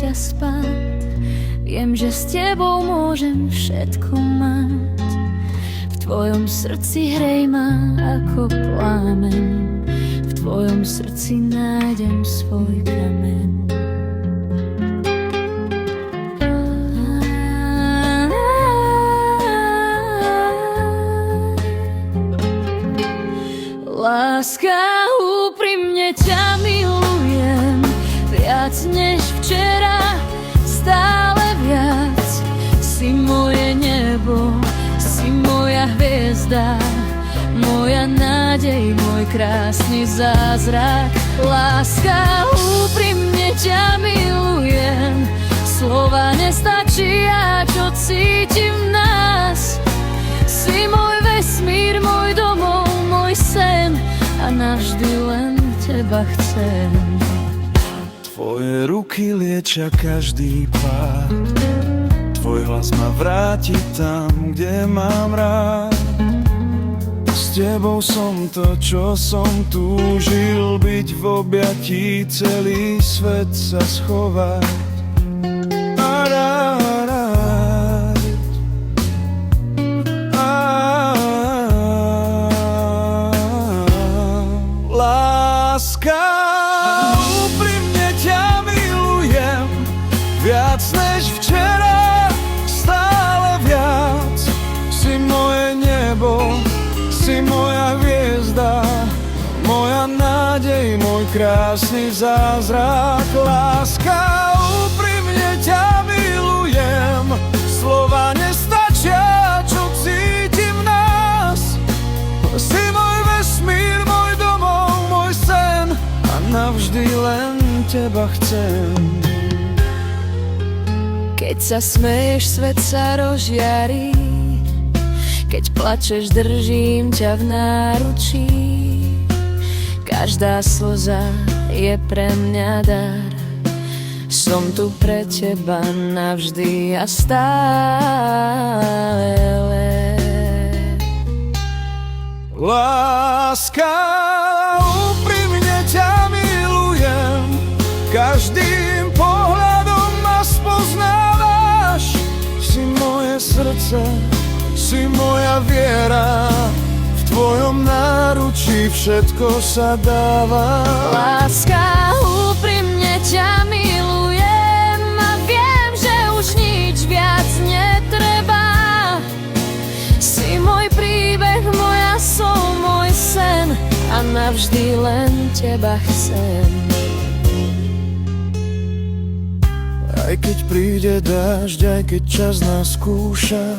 ťa spať. Viem, že s tebou môžem všetko mať. V tvojom srdci hrej ma ako plámeň, v tvojom srdci nájdem svoj kameň. Láska, úprimne ťa milujem, viac než včera, stále viac. Si moje nebo, si moja hviezda, moja nádej, môj krásny zázrak. Láska, úprimne ťa milujem, slova nestačia, čo cítim v nás. Si môj vesmír, môj domov, môj sen, a navždy len teba chcem. Tvoje ruky liečia každý pád, tvoj hlas ma vráti tam, kde mám rád. S tebou som to, čo som túžil, byť v objatí, celý svet sa schovať. Láska, úprimne ťa milujem, viac než včera, stále viac. Si moje nebo, si moja hviezda, moja nádej, môj krásny zázrak. Láska, úprimne ťa milujem, slova nestačia, čo cítim v nás. Si môj vesmír, môj domov, môj sen, a navždy len teba chcem. Keď sa smeješ, svet sa rozžiarí, keď plačeš, držím ťa v náručí. Každá slza je pre mňa dar, som tu pre teba navždy a stále. Láska, úprimne ťa milujem, každým pohľadom ma spoznávaš. Si moje srdce, si moja viera, v tvojom náručí všetko sa dáva. Láska, úprimne ťa milujem a viem, že už nič viac netreba. Si môj príbeh, moja sol, môj sen, a navždy len teba chcem. Aj keď príde dážď, aj keď čas nás skúša,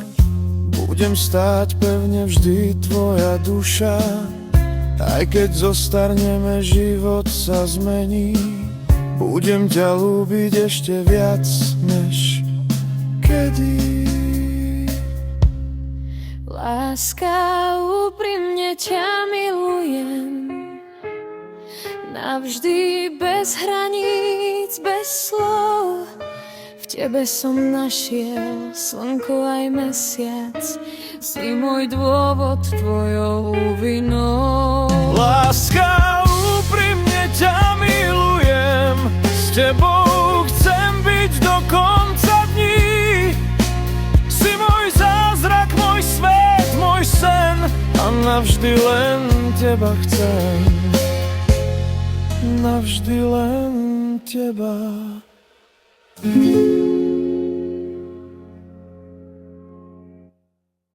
budem stáť pevne vždy tvoja duša. Aj keď zostarneme, život sa zmení, budem ťa ľúbiť ešte viac než kedy. Láska, úprimne ťa milujem, navždy bez hraníc, bez slov. V tebe som našiel slnko aj mesiac, si môj dôvod tvojou vinou. Láska, úprimne ťa milujem, s tebou chcem byť do konca dní. Si môj zázrak, môj svet, môj sen, a navždy len teba chcem. Navždy len teba.